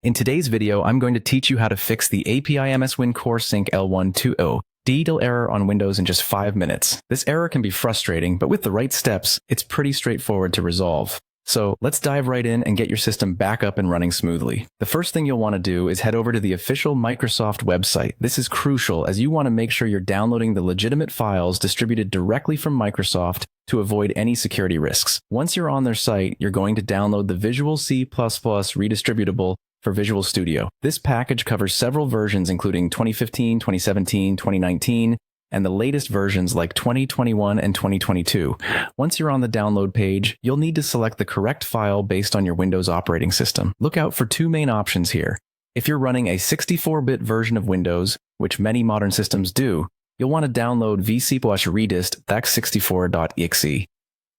In today's video, I'm going to teach you how to fix the Api-Ms-Win-Core-Synch-L1-2-0.Dll error on Windows in just 5 minutes. This error can be frustrating, but with the right steps, it's pretty straightforward to resolve. So let's dive right in and get your system back up and running smoothly. The first thing you'll want to do is head over to the official Microsoft website. This is crucial as you want to make sure you're downloading the legitimate files distributed directly from Microsoft to avoid any security risks. Once you're on their site, you're going to download the Visual C++ redistributable for Visual Studio. This package covers several versions including 2015, 2017, 2019, and the latest versions like 2021 and 2022. Once you're on the download page, you'll need to select the correct file based on your Windows operating system. Look out for two main options here. If you're running a 64-bit version of Windows, which many modern systems do, you'll want to download vc-redist.x64.exe.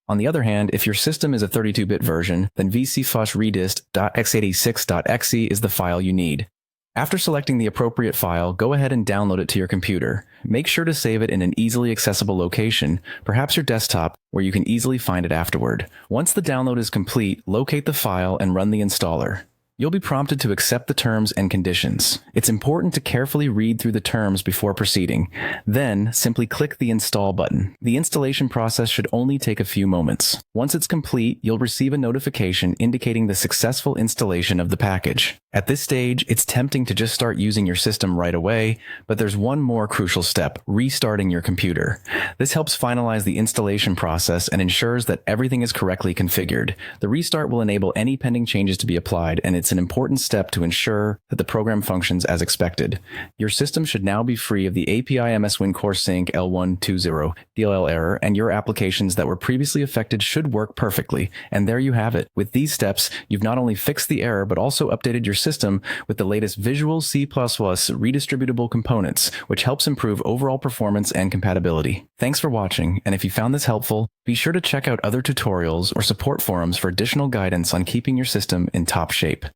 On the other hand, if your system is a 32-bit version, then vc-redist.x86.exe is the file you need. After selecting the appropriate file, go ahead and download it to your computer. Make sure to save it in an easily accessible location, perhaps your desktop, where you can easily find it afterward. Once the download is complete, locate the file and run the installer. You'll be prompted to accept the terms and conditions. It's important to carefully read through the terms before proceeding. Then, simply click the Install button. The installation process should only take a few moments. Once it's complete, you'll receive a notification indicating the successful installation of the package. At this stage, it's tempting to just start using your system right away, but there's one more crucial step: restarting your computer. This helps finalize the installation process and ensures that everything is correctly configured. The restart will enable any pending changes to be applied, and it's an important step to ensure that the program functions as expected. Your system should now be free of the Api-Ms-Win-Core-Synch-L1-2-0.Dll error, and your applications that were previously affected should work perfectly. And there you have it. With these steps, you've not only fixed the error, but also updated your system with the latest Visual C++ redistributable components, which helps improve overall performance and compatibility. Thanks for watching, and if you found this helpful, be sure to check out other tutorials or support forums for additional guidance on keeping your system in top shape.